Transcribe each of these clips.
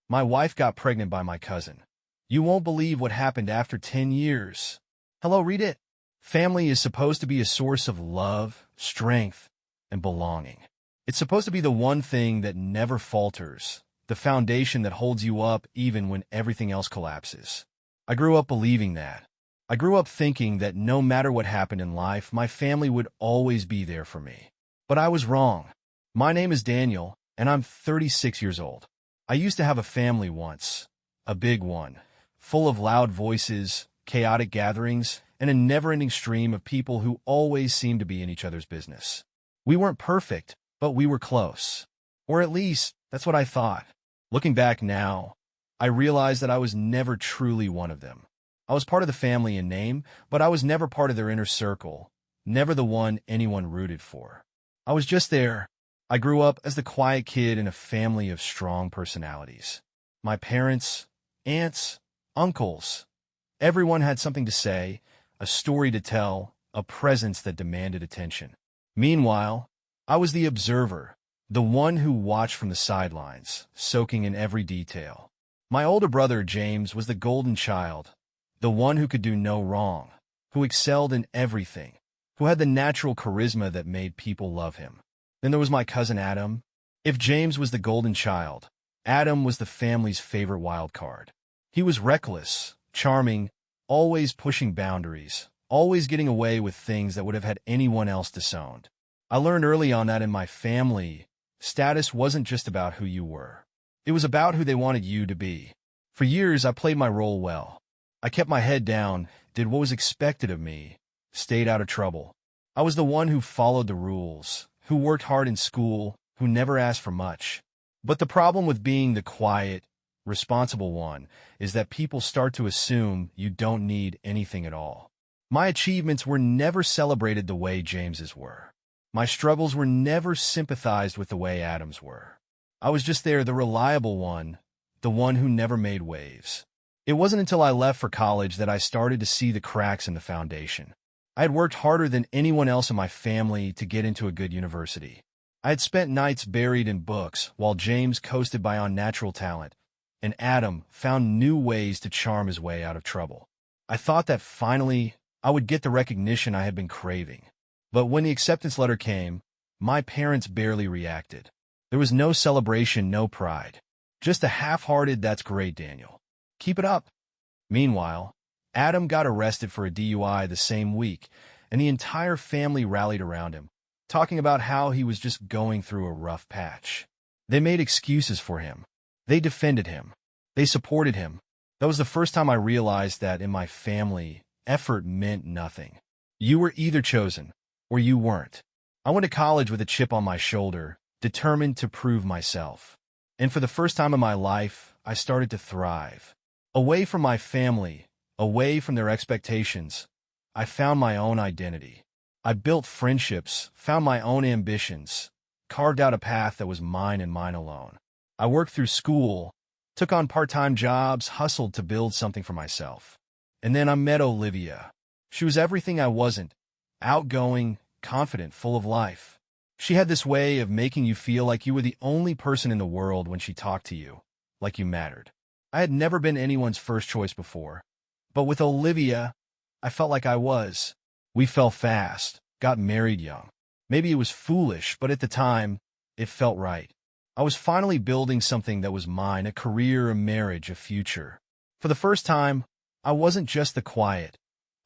My wife got pregnant by my cousin. You won't believe what happened after 10 years. Hello, read it. Family is supposed to be a source of love, strength, and belonging. It's supposed to be the one thing that never falters, the foundation that holds you up even when everything else collapses. I grew up believing that. I grew up thinking that no matter what happened in life, my family would always be there for me. But I was wrong. My name is Daniel, and I'm 36 years old. I used to have a family once, a big one, full of loud voices, chaotic gatherings, and a never-ending stream of people who always seemed to be in each other's business. We weren't perfect, but we were close. Or at least, that's what I thought. Looking back now, I realized that I was never truly one of them. I was part of the family in name, but I was never part of their inner circle, never the one anyone rooted for. I was just there. I grew up as the quiet kid in a family of strong personalities. My parents, aunts, uncles, everyone had something to say, a story to tell, a presence that demanded attention. Meanwhile, I was the observer, the one who watched from the sidelines, soaking in every detail. My older brother, James, was the golden child, the one who could do no wrong, who excelled in everything, who had the natural charisma that made people love him. Then there was my cousin Adam. If James was the golden child, Adam was the family's favorite wild card. He was reckless, charming, always pushing boundaries, always getting away with things that would have had anyone else disowned. I learned early on that in my family, status wasn't just about who you were. It was about who they wanted you to be. For years, I played my role well. I kept my head down, did what was expected of me, stayed out of trouble. I was the one who followed the rules, who worked hard in school, who never asked for much. But the problem with being the quiet, responsible one is that people start to assume you don't need anything at all. My achievements were never celebrated the way James's were. My struggles were never sympathized with the way Adam's were. I was just there, the reliable one, the one who never made waves. It wasn't until I left for college that I started to see the cracks in the foundation. I had worked harder than anyone else in my family to get into a good university. I had spent nights buried in books while James coasted by unnatural talent, and Adam found new ways to charm his way out of trouble. I thought that finally I would get the recognition I had been craving. But when the acceptance letter came, my parents barely reacted. There was no celebration, no pride. Just a half-hearted, "That's great, Daniel. Keep it up." Meanwhile, Adam got arrested for a DUI the same week, and the entire family rallied around him, talking about how he was just going through a rough patch. They made excuses for him. They defended him. They supported him. That was the first time I realized that in my family, effort meant nothing. You were either chosen, or you weren't. I went to college with a chip on my shoulder, determined to prove myself. And for the first time in my life, I started to thrive. Away from my family, away from their expectations, I found my own identity. I built friendships, found my own ambitions, carved out a path that was mine and mine alone. I worked through school, took on part-time jobs, hustled to build something for myself. And then I met Olivia. She was everything I wasn't, outgoing, confident, full of life. She had this way of making you feel like you were the only person in the world when she talked to you, like you mattered. I had never been anyone's first choice before. But with Olivia, I felt like I was. We fell fast, got married young. Maybe it was foolish, but at the time, it felt right. I was finally building something that was mine, a career, a marriage, a future. For the first time, I wasn't just the quiet,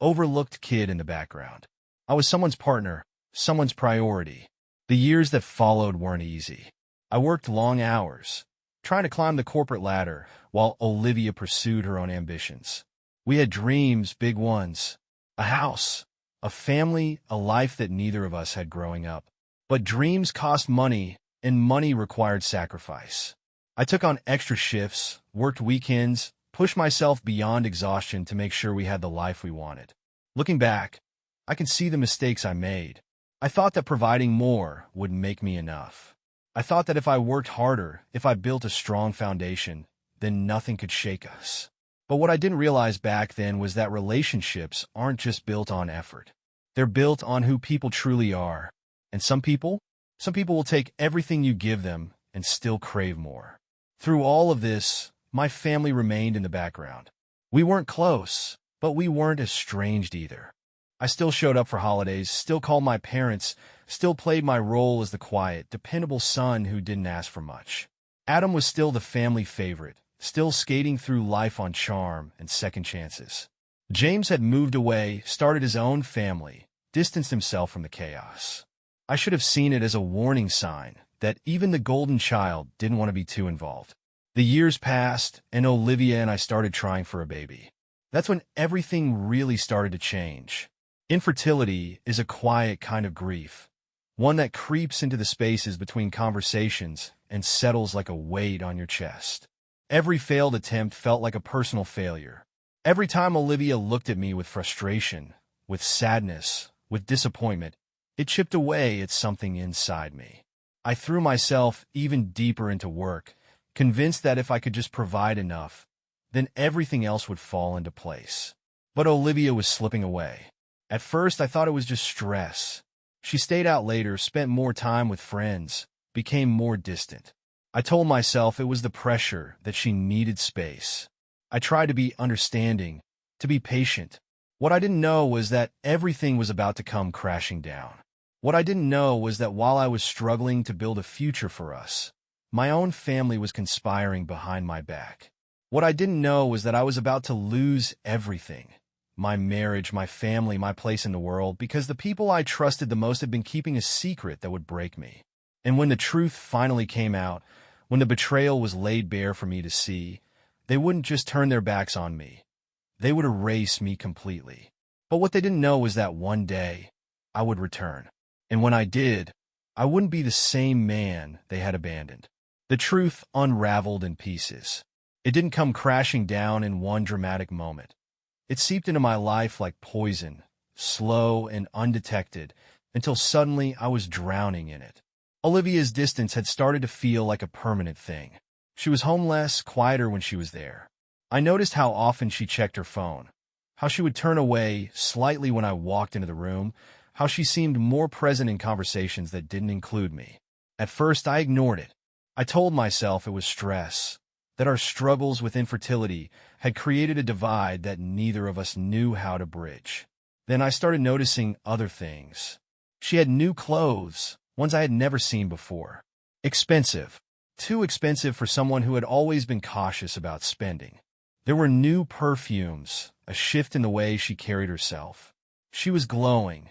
overlooked kid in the background. I was someone's partner, someone's priority. The years that followed weren't easy. I worked long hours, trying to climb the corporate ladder, while Olivia pursued her own ambitions. We had dreams, big ones, a house, a family, a life that neither of us had growing up. But dreams cost money, and money required sacrifice. I took on extra shifts, worked weekends, pushed myself beyond exhaustion to make sure we had the life we wanted. Looking back, I can see the mistakes I made. I thought that providing more would make me enough. I thought that if I worked harder, if I built a strong foundation, then nothing could shake us. But what I didn't realize back then was that relationships aren't just built on effort. They're built on who people truly are. And some people will take everything you give them and still crave more. Through all of this, my family remained in the background. We weren't close, but we weren't estranged either. I still showed up for holidays, still called my parents, still played my role as the quiet, dependable son who didn't ask for much. Adam was still the family favorite, still skating through life on charm and second chances. James had moved away, started his own family, distanced himself from the chaos. I should have seen it as a warning sign that even the golden child didn't want to be too involved. The years passed, and Olivia and I started trying for a baby. That's when everything really started to change. Infertility is a quiet kind of grief, one that creeps into the spaces between conversations and settles like a weight on your chest. Every failed attempt felt like a personal failure. Every time Olivia looked at me with frustration, with sadness, with disappointment, it chipped away at something inside me. I threw myself even deeper into work, convinced that if I could just provide enough, then everything else would fall into place. But Olivia was slipping away. At first, I thought it was just stress. She stayed out later, spent more time with friends, became more distant. I told myself it was the pressure, that she needed space. I tried to be understanding, to be patient. What I didn't know was that everything was about to come crashing down. What I didn't know was that while I was struggling to build a future for us, my own family was conspiring behind my back. What I didn't know was that I was about to lose everything. My marriage, my family, my place in the world, because the people I trusted the most had been keeping a secret that would break me. And when the truth finally came out, when the betrayal was laid bare for me to see, they wouldn't just turn their backs on me. They would erase me completely. But what they didn't know was that one day, I would return. And when I did, I wouldn't be the same man they had abandoned. The truth unraveled in pieces. It didn't come crashing down in one dramatic moment. It seeped into my life like poison, slow and undetected, until suddenly I was drowning in it. Olivia's distance had started to feel like a permanent thing. She was home less, quieter when she was there. I noticed how often she checked her phone, how she would turn away slightly when I walked into the room, how she seemed more present in conversations that didn't include me. At first, I ignored it. I told myself it was stress, that our struggles with infertility had created a divide that neither of us knew how to bridge. Then I started noticing other things. She had new clothes, ones I had never seen before. Expensive. Too expensive for someone who had always been cautious about spending. There were new perfumes, a shift in the way she carried herself. She was glowing,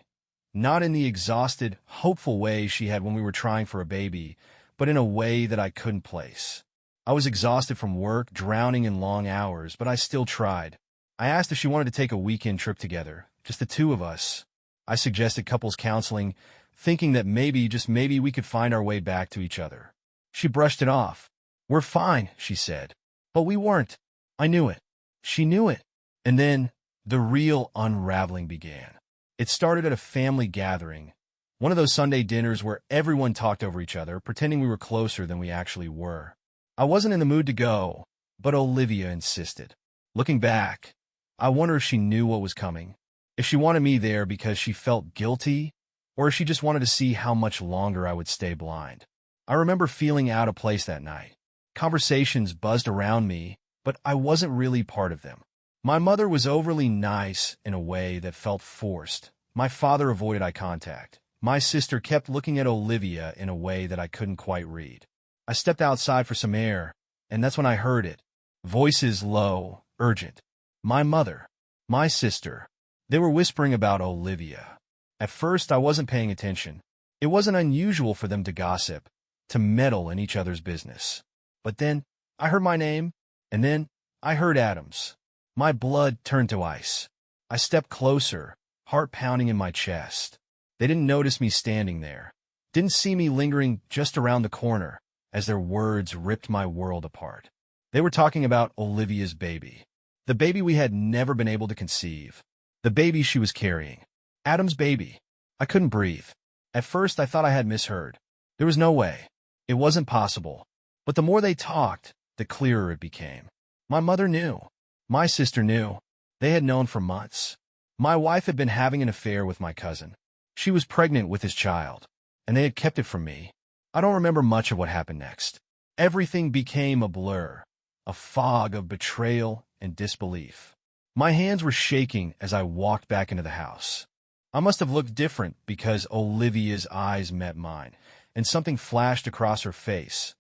not in the exhausted, hopeful way she had when we were trying for a baby, but in a way that I couldn't place. I was exhausted from work, drowning in long hours, but I still tried. I asked if she wanted to take a weekend trip together, just the two of us. I suggested couples counseling, thinking that maybe, just maybe, we could find our way back to each other. She brushed it off. "We're fine," she said. But we weren't. I knew it. She knew it. And then, the real unraveling began. It started at a family gathering, one of those Sunday dinners where everyone talked over each other, pretending we were closer than we actually were. I wasn't in the mood to go, but Olivia insisted. Looking back, I wonder if she knew what was coming, if she wanted me there because she felt guilty, or if she just wanted to see how much longer I would stay blind. I remember feeling out of place that night. Conversations buzzed around me, but I wasn't really part of them. My mother was overly nice in a way that felt forced. My father avoided eye contact. My sister kept looking at Olivia in a way that I couldn't quite read. I stepped outside for some air, and that's when I heard it. Voices low, urgent. My mother, my sister. They were whispering about Olivia. At first, I wasn't paying attention. It wasn't unusual for them to gossip, to meddle in each other's business. But then, I heard my name, and then I heard Adam's. My blood turned to ice. I stepped closer, heart pounding in my chest. They didn't notice me standing there, didn't see me lingering just around the corner, as their words ripped my world apart. They were talking about Olivia's baby, the baby we had never been able to conceive, the baby she was carrying. Adam's baby. I couldn't breathe. At first, I thought I had misheard. There was no way. It wasn't possible. But the more they talked, the clearer it became. My mother knew. My sister knew. They had known for months. My wife had been having an affair with my cousin. She was pregnant with his child, and they had kept it from me. I don't remember much of what happened next. Everything became a blur, a fog of betrayal and disbelief. My hands were shaking as I walked back into the house. I must have looked different because Olivia's eyes met mine, and something flashed across her face.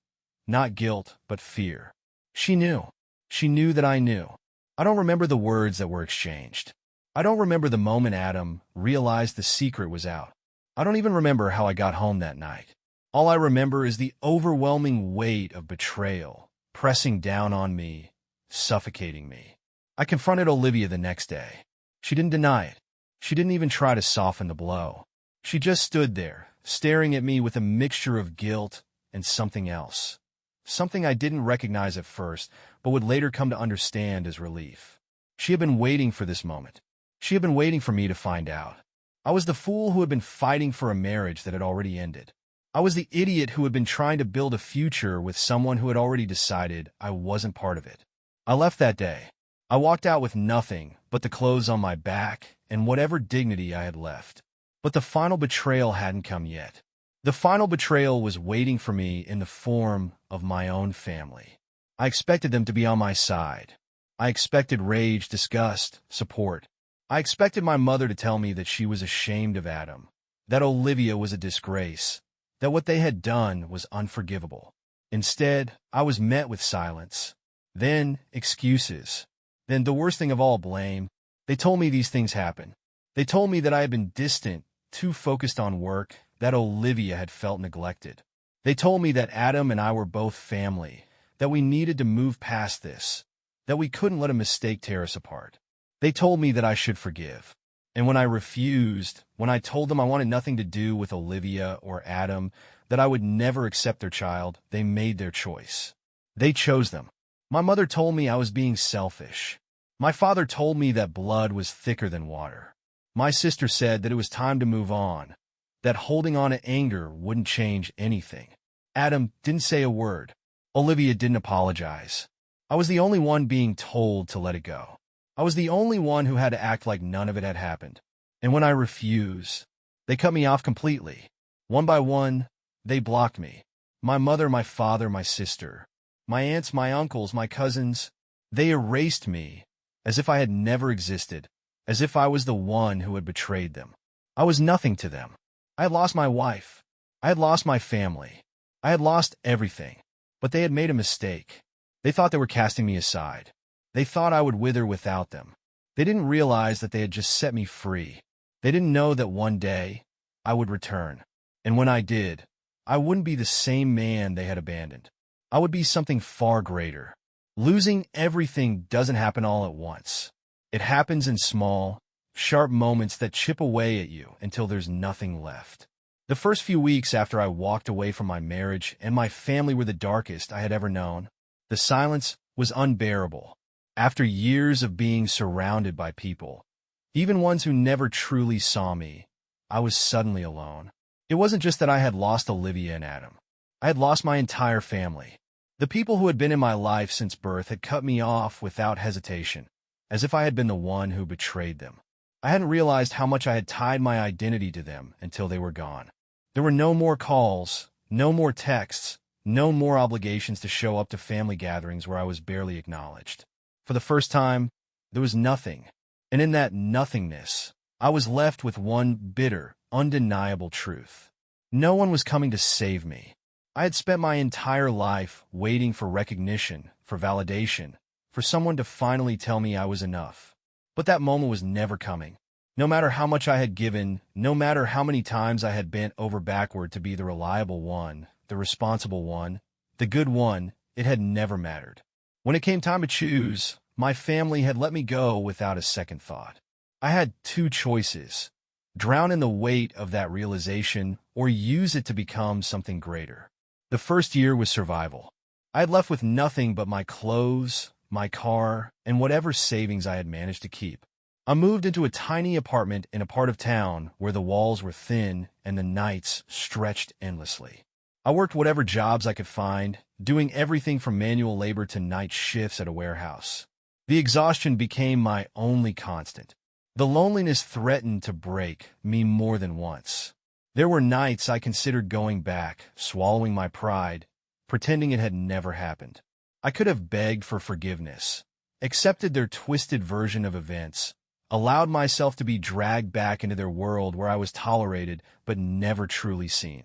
Not guilt, but fear. She knew. She knew that I knew. I don't remember the words that were exchanged. I don't remember the moment Adam realized the secret was out. I don't even remember how I got home that night. All I remember is the overwhelming weight of betrayal pressing down on me, suffocating me. I confronted Olivia the next day. She didn't deny it. She didn't even try to soften the blow. She just stood there, staring at me with a mixture of guilt and something else. Something I didn't recognize at first, but would later come to understand as relief. She had been waiting for this moment. She had been waiting for me to find out. I was the fool who had been fighting for a marriage that had already ended. I was the idiot who had been trying to build a future with someone who had already decided I wasn't part of it. I left that day. I walked out with nothing but the clothes on my back and whatever dignity I had left. But the final betrayal hadn't come yet. The final betrayal was waiting for me in the form of my own family. I expected them to be on my side. I expected rage, disgust, support. I expected my mother to tell me that she was ashamed of Adam, that Olivia was a disgrace, that what they had done was unforgivable. Instead, I was met with silence, then excuses, then the worst thing of all, blame. They told me these things happened. They told me that I had been distant, too focused on work, that Olivia had felt neglected. They told me that Adam and I were both family, that we needed to move past this, that we couldn't let a mistake tear us apart. They told me that I should forgive. And when I refused, when I told them I wanted nothing to do with Olivia or Adam, that I would never accept their child, they made their choice. They chose them. My mother told me I was being selfish. My father told me that blood was thicker than water. My sister said that it was time to move on, that holding on to anger wouldn't change anything. Adam didn't say a word. Olivia didn't apologize. I was the only one being told to let it go. I was the only one who had to act like none of it had happened. And when I refused, they cut me off completely. One by one, they blocked me. My mother, my father, my sister, my aunts, my uncles, my cousins, they erased me as if I had never existed, as if I was the one who had betrayed them. I was nothing to them. I had lost my wife. I had lost my family. I had lost everything. But they had made a mistake. They thought they were casting me aside. They thought I would wither without them. They didn't realize that they had just set me free. They didn't know that one day I would return. And when I did, I wouldn't be the same man they had abandoned. I would be something far greater. Losing everything doesn't happen all at once. It happens in small, sharp moments that chip away at you until there's nothing left. The first few weeks after I walked away from my marriage and my family were the darkest I had ever known. The silence was unbearable. After years of being surrounded by people, even ones who never truly saw me, I was suddenly alone. It wasn't just that I had lost Olivia and Adam. I had lost my entire family. The people who had been in my life since birth had cut me off without hesitation, as if I had been the one who betrayed them. I hadn't realized how much I had tied my identity to them until they were gone. There were no more calls, no more texts, no more obligations to show up to family gatherings where I was barely acknowledged. For the first time, there was nothing, and in that nothingness, I was left with one bitter, undeniable truth. No one was coming to save me. I had spent my entire life waiting for recognition, for validation, for someone to finally tell me I was enough. But that moment was never coming. No matter how much I had given, no matter how many times I had bent over backward to be the reliable one, the responsible one, the good one, it had never mattered. When it came time to choose, my family had let me go without a second thought. I had two choices: drown in the weight of that realization or use it to become something greater. The first year was survival. I had left with nothing but my clothes, my car, and whatever savings I had managed to keep. I moved into a tiny apartment in a part of town where the walls were thin and the nights stretched endlessly. I worked whatever jobs I could find, doing everything from manual labor to night shifts at a warehouse. The exhaustion became my only constant. The loneliness threatened to break me more than once. There were nights I considered going back, swallowing my pride, pretending it had never happened. I could have begged for forgiveness, accepted their twisted version of events, allowed myself to be dragged back into their world where I was tolerated but never truly seen.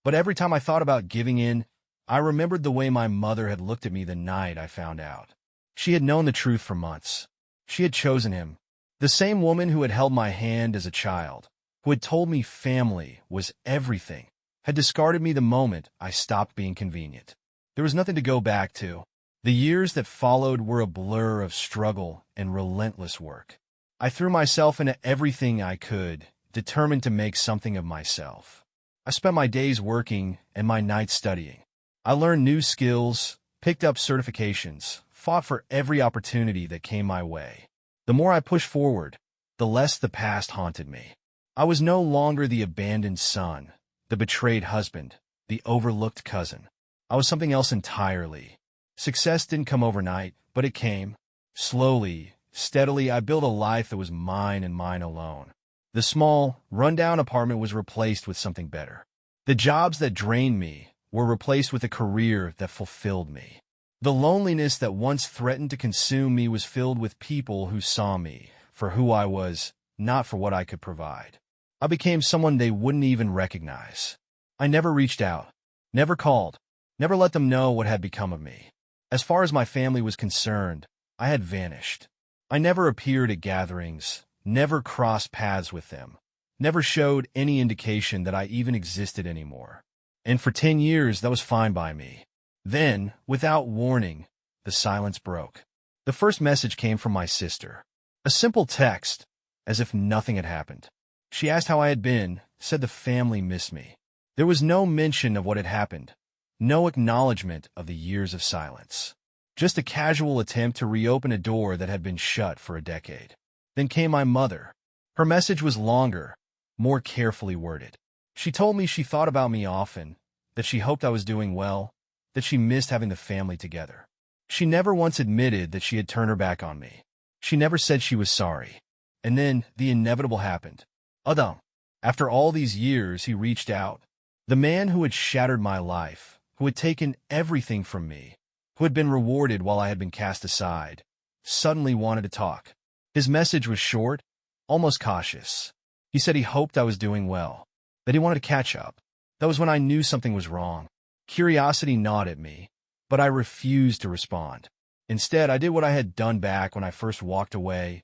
But every time I thought about giving in, I remembered the way my mother had looked at me the night I found out. She had known the truth for months. She had chosen him. The same woman who had held my hand as a child, who had told me family was everything, had discarded me the moment I stopped being convenient. There was nothing to go back to. The years that followed were a blur of struggle and relentless work. I threw myself into everything I could, determined to make something of myself. I spent my days working and my nights studying. I learned new skills, picked up certifications, fought for every opportunity that came my way. The more I pushed forward, the less the past haunted me. I was no longer the abandoned son, the betrayed husband, the overlooked cousin. I was something else entirely. Success didn't come overnight, but it came. Slowly, steadily, I built a life that was mine and mine alone. The small, run-down apartment was replaced with something better. The jobs that drained me were replaced with a career that fulfilled me. The loneliness that once threatened to consume me was filled with people who saw me for who I was, not for what I could provide. I became someone they wouldn't even recognize. I never reached out, never called, never let them know what had become of me. As far as my family was concerned, I had vanished. I never appeared at gatherings, never crossed paths with them, never showed any indication that I even existed anymore. And for 10 years, that was fine by me. Then, without warning, the silence broke. The first message came from my sister. A simple text, as if nothing had happened. She asked how I had been, said the family missed me. There was no mention of what had happened, no acknowledgement of the years of silence. Just a casual attempt to reopen a door that had been shut for a decade. Then came my mother. Her message was longer, more carefully worded. She told me she thought about me often, that she hoped I was doing well, that she missed having the family together. She never once admitted that she had turned her back on me. She never said she was sorry. And then the inevitable happened. Adam. After all these years, he reached out. The man who had shattered my life, who had taken everything from me, who had been rewarded while I had been cast aside, suddenly wanted to talk. His message was short, almost cautious. He said he hoped I was doing well, that he wanted to catch up. That was when I knew something was wrong. Curiosity gnawed at me, but I refused to respond. Instead, I did what I had done back when I first walked away.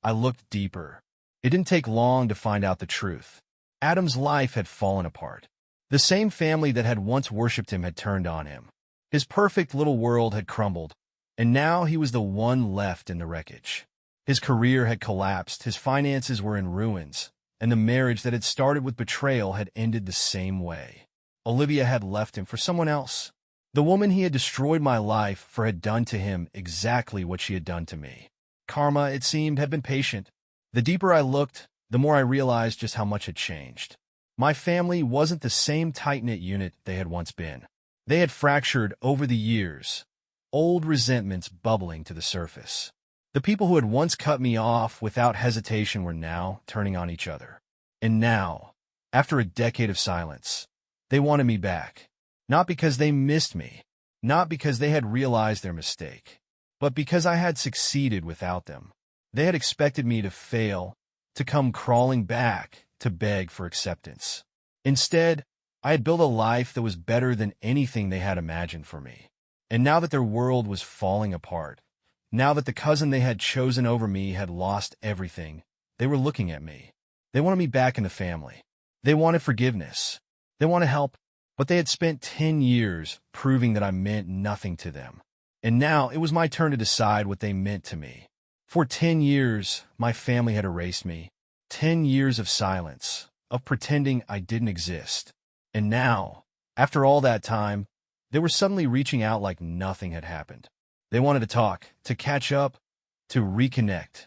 I looked deeper. It didn't take long to find out the truth. Adam's life had fallen apart. The same family that had once worshipped him had turned on him. His perfect little world had crumbled, and now he was the one left in the wreckage. His career had collapsed, his finances were in ruins, and the marriage that had started with betrayal had ended the same way. Olivia had left him for someone else. The woman he had destroyed my life for had done to him exactly what she had done to me. Karma, it seemed, had been patient. The deeper I looked, the more I realized just how much had changed. My family wasn't the same tight-knit unit they had once been. They had fractured over the years, old resentments bubbling to the surface. The people who had once cut me off without hesitation were now turning on each other. And now, after a decade of silence, they wanted me back. Not because they missed me, not because they had realized their mistake, but because I had succeeded without them. They had expected me to fail, to come crawling back, to beg for acceptance. Instead, I had built a life that was better than anything they had imagined for me. And now that their world was falling apart, now that the cousin they had chosen over me had lost everything, they were looking at me. They wanted me back in the family. They wanted forgiveness. They wanted help. But they had spent 10 years proving that I meant nothing to them. And now it was my turn to decide what they meant to me. For 10 years, my family had erased me. 10 years of silence, of pretending I didn't exist. And now, after all that time, they were suddenly reaching out like nothing had happened. They wanted to talk, to catch up, to reconnect.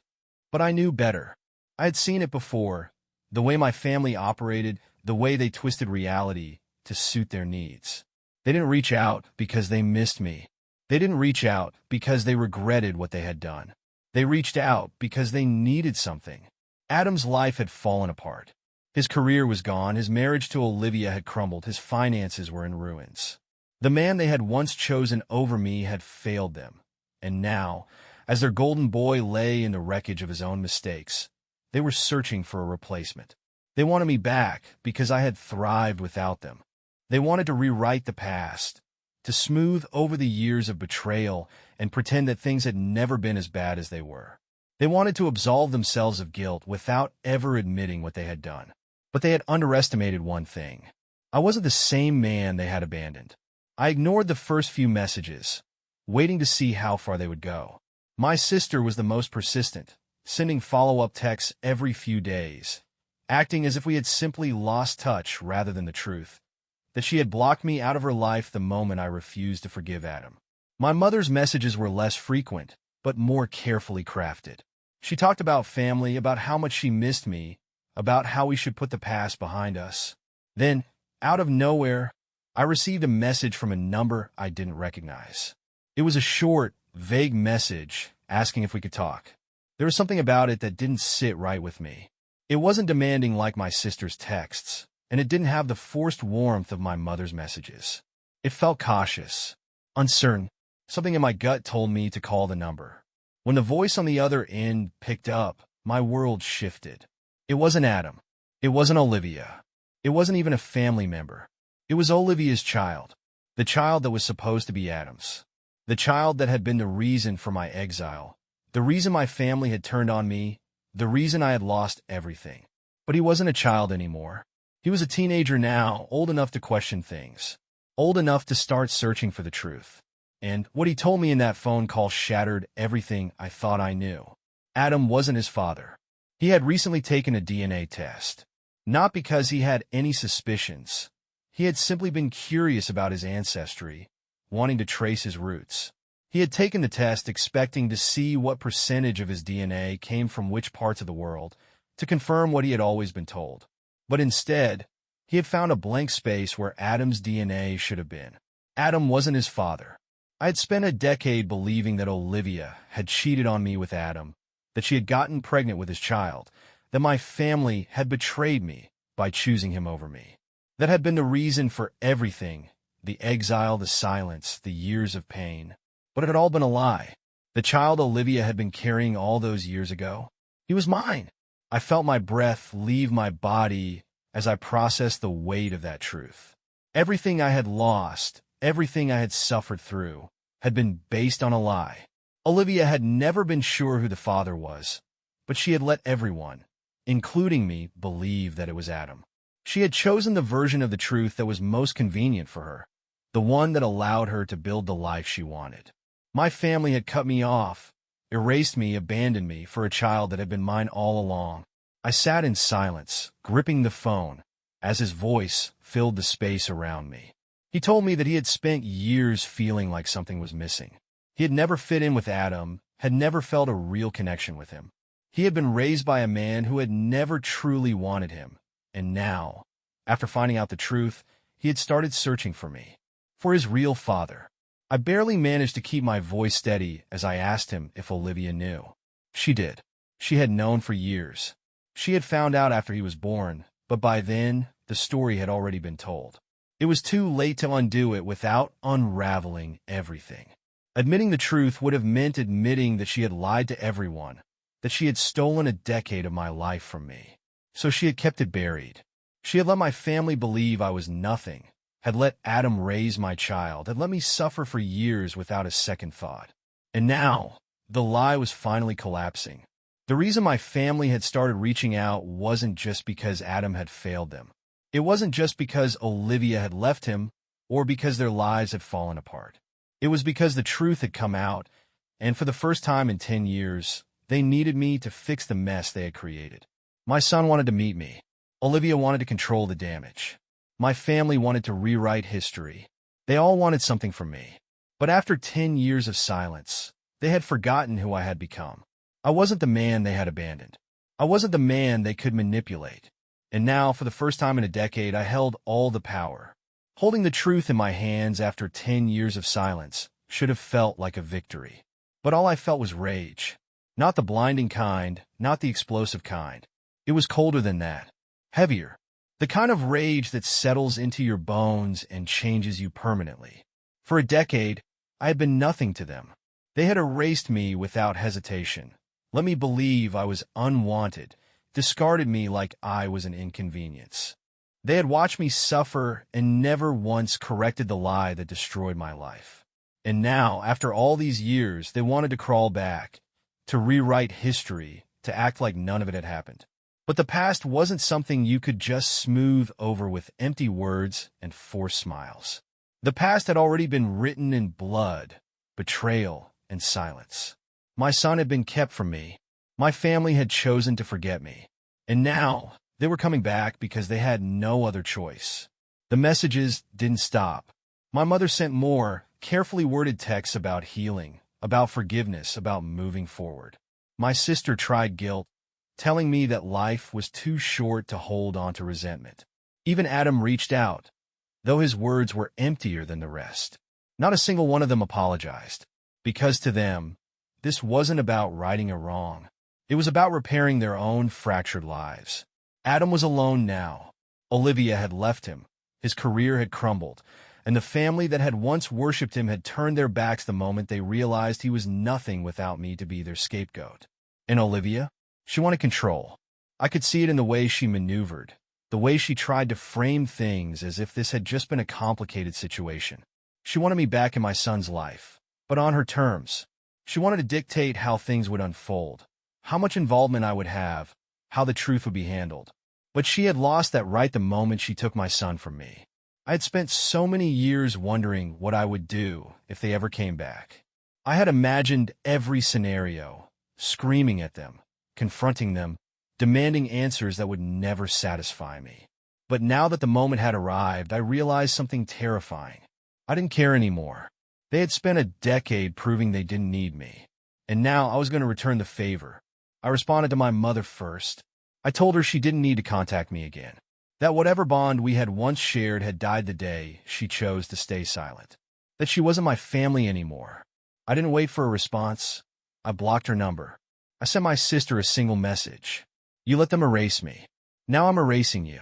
But I knew better. I had seen it before, the way my family operated, the way they twisted reality to suit their needs. They didn't reach out because they missed me. They didn't reach out because they regretted what they had done. They reached out because they needed something. Adam's life had fallen apart. His career was gone, his marriage to Olivia had crumbled, his finances were in ruins. The man they had once chosen over me had failed them, and now, as their golden boy lay in the wreckage of his own mistakes, they were searching for a replacement. They wanted me back because I had thrived without them. They wanted to rewrite the past, to smooth over the years of betrayal and pretend that things had never been as bad as they were. They wanted to absolve themselves of guilt without ever admitting what they had done. But they had underestimated one thing. I wasn't the same man they had abandoned. I ignored the first few messages, waiting to see how far they would go. My sister was the most persistent, sending follow-up texts every few days, acting as if we had simply lost touch rather than the truth, that she had blocked me out of her life the moment I refused to forgive Adam. My mother's messages were less frequent, but more carefully crafted. She talked about family, about how much she missed me, about how we should put the past behind us. Then, out of nowhere, I received a message from a number I didn't recognize. It was a short, vague message asking if we could talk. There was something about it that didn't sit right with me. It wasn't demanding like my sister's texts, and it didn't have the forced warmth of my mother's messages. It felt cautious, uncertain. Something in my gut told me to call the number. When the voice on the other end picked up, my world shifted. It wasn't Adam. It wasn't Olivia. It wasn't even a family member. It was Olivia's child, the child that was supposed to be Adam's, the child that had been the reason for my exile, the reason my family had turned on me, the reason I had lost everything. But he wasn't a child anymore. He was a teenager now, old enough to question things, old enough to start searching for the truth. And what he told me in that phone call shattered everything I thought I knew. Adam wasn't his father. He had recently taken a DNA test. Not because he had any suspicions. He had simply been curious about his ancestry, wanting to trace his roots. He had taken the test expecting to see what percentage of his DNA came from which parts of the world, to confirm what he had always been told. But instead, he had found a blank space where Adam's DNA should have been. Adam wasn't his father. I had spent a decade believing that Olivia had cheated on me with Adam, that she had gotten pregnant with his child, that my family had betrayed me by choosing him over me. That had been the reason for everything, the exile, the silence, the years of pain. But it had all been a lie. The child Olivia had been carrying all those years ago, he was mine. I felt my breath leave my body as I processed the weight of that truth. Everything I had lost, everything I had suffered through, had been based on a lie. Olivia had never been sure who the father was, but she had let everyone, including me, believe that it was Adam. She had chosen the version of the truth that was most convenient for her, the one that allowed her to build the life she wanted. My family had cut me off, erased me, abandoned me for a child that had been mine all along. I sat in silence, gripping the phone, as his voice filled the space around me. He told me that he had spent years feeling like something was missing. He had never fit in with Adam, had never felt a real connection with him. He had been raised by a man who had never truly wanted him. And now, after finding out the truth, he had started searching for me, for his real father. I barely managed to keep my voice steady as I asked him if Olivia knew. She did. She had known for years. She had found out after he was born, but by then, the story had already been told. It was too late to undo it without unraveling everything. Admitting the truth would have meant admitting that she had lied to everyone, that she had stolen a decade of my life from me. So she had kept it buried. She had let my family believe I was nothing, had let Adam raise my child, had let me suffer for years without a second thought. And now, the lie was finally collapsing. The reason my family had started reaching out wasn't just because Adam had failed them. It wasn't just because Olivia had left him, or because their lives had fallen apart. It was because the truth had come out, and for the first time in 10 years, they needed me to fix the mess they had created. My son wanted to meet me. Olivia wanted to control the damage. My family wanted to rewrite history. They all wanted something from me. But after 10 years of silence, they had forgotten who I had become. I wasn't the man they had abandoned. I wasn't the man they could manipulate. And now, for the first time in a decade, I held all the power. Holding the truth in my hands after 10 years of silence should have felt like a victory. But all I felt was rage. Not the blinding kind, not the explosive kind. It was colder than that. Heavier. The kind of rage that settles into your bones and changes you permanently. For a decade, I had been nothing to them. They had erased me without hesitation, let me believe I was unwanted, discarded me like I was an inconvenience. They had watched me suffer and never once corrected the lie that destroyed my life. And now, after all these years, they wanted to crawl back, to rewrite history, to act like none of it had happened. But the past wasn't something you could just smooth over with empty words and forced smiles. The past had already been written in blood, betrayal, and silence. My son had been kept from me. My family had chosen to forget me. And now, they were coming back because they had no other choice. The messages didn't stop. My mother sent more, carefully worded texts about healing, about forgiveness, about moving forward. My sister tried guilt, telling me that life was too short to hold on to resentment. Even Adam reached out, though his words were emptier than the rest. Not a single one of them apologized, because to them, this wasn't about righting a wrong. It was about repairing their own fractured lives. Adam was alone now. Olivia had left him. His career had crumbled, and the family that had once worshipped him had turned their backs the moment they realized he was nothing without me to be their scapegoat. And Olivia? She wanted control. I could see it in the way she maneuvered, the way she tried to frame things as if this had just been a complicated situation. She wanted me back in my son's life, but on her terms. She wanted to dictate how things would unfold, how much involvement I would have, how the truth would be handled. But she had lost that right the moment she took my son from me. I had spent so many years wondering what I would do if they ever came back. I had imagined every scenario, screaming at them, confronting them, demanding answers that would never satisfy me. But now that the moment had arrived, I realized something terrifying. I didn't care anymore. They had spent a decade proving they didn't need me, and now I was going to return the favor. I responded to my mother first. I told her she didn't need to contact me again, that whatever bond we had once shared had died the day she chose to stay silent, that she wasn't my family anymore. I didn't wait for a response. I blocked her number. I sent my sister a single message. You let them erase me. Now I'm erasing you.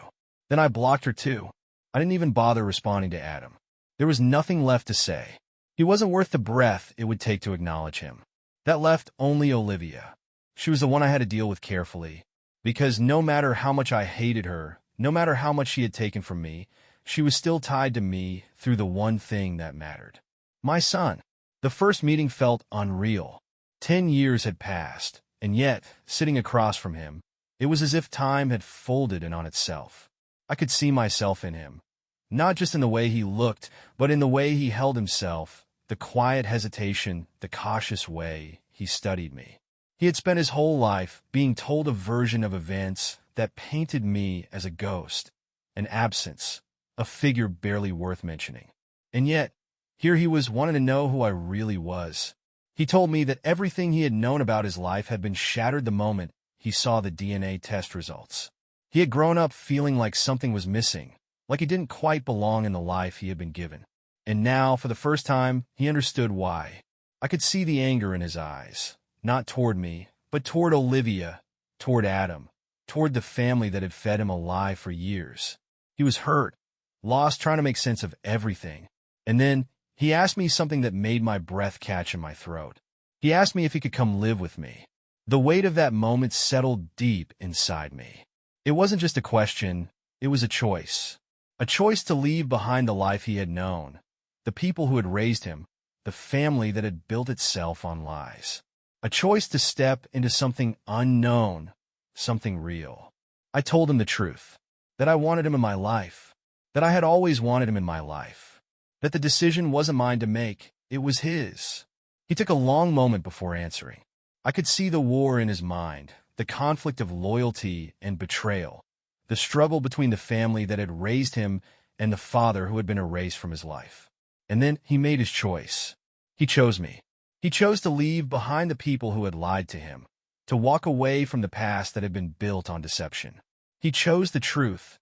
Then I blocked her too. I didn't even bother responding to Adam. There was nothing left to say. He wasn't worth the breath it would take to acknowledge him. That left only Olivia. She was the one I had to deal with carefully, because no matter how much I hated her, no matter how much she had taken from me, she was still tied to me through the one thing that mattered. My son. The first meeting felt unreal. 10 years had passed, and yet, sitting across from him, it was as if time had folded in on itself. I could see myself in him, not just in the way he looked, but in the way he held himself, the quiet hesitation, the cautious way he studied me. He had spent his whole life being told a version of events that painted me as a ghost, an absence, a figure barely worth mentioning. And yet, here he was wanting to know who I really was. He told me that everything he had known about his life had been shattered the moment he saw the DNA test results. He had grown up feeling like something was missing, like he didn't quite belong in the life he had been given. And now, for the first time, he understood why. I could see the anger in his eyes, not toward me, but toward Olivia, toward Adam, toward the family that had fed him a lie for years. He was hurt, lost, trying to make sense of everything. And then he asked me something that made my breath catch in my throat. He asked me if he could come live with me. The weight of that moment settled deep inside me. It wasn't just a question, it was a choice. A choice to leave behind the life he had known, the people who had raised him, the family that had built itself on lies. A choice to step into something unknown, something real. I told him the truth, that I wanted him in my life, that I had always wanted him in my life, that the decision wasn't mine to make, it was his. He took a long moment before answering. I could see the war in his mind, the conflict of loyalty and betrayal, the struggle between the family that had raised him and the father who had been erased from his life. And then he made his choice. He chose me. He chose to leave behind the people who had lied to him, to walk away from the past that had been built on deception. He chose the truth,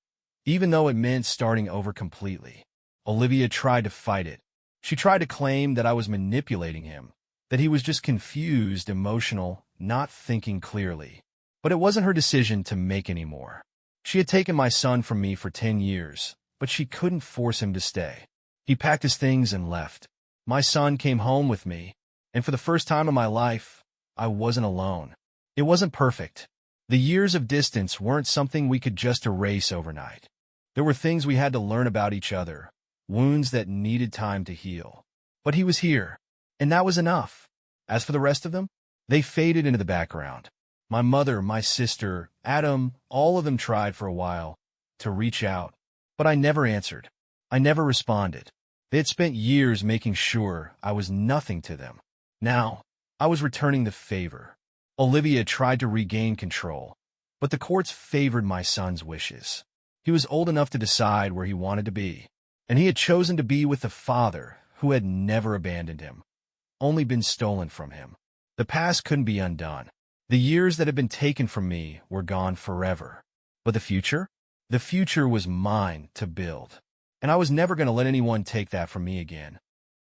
even though it meant starting over completely. Olivia tried to fight it. She tried to claim that I was manipulating him, that he was just confused, emotional, not thinking clearly. But it wasn't her decision to make anymore. She had taken my son from me for 10 years, but she couldn't force him to stay. He packed his things and left. My son came home with me, and for the first time in my life, I wasn't alone. It wasn't perfect. The years of distance weren't something we could just erase overnight. There were things we had to learn about each other, wounds that needed time to heal. But he was here, and that was enough. As for the rest of them, they faded into the background. My mother, my sister, Adam, all of them tried for a while to reach out, but I never answered. I never responded. They had spent years making sure I was nothing to them. Now, I was returning the favor. Olivia tried to regain control, but the courts favored my son's wishes. He was old enough to decide where he wanted to be, and he had chosen to be with the father who had never abandoned him, only been stolen from him. The past couldn't be undone. The years that had been taken from me were gone forever. But the future? The future was mine to build, and I was never going to let anyone take that from me again.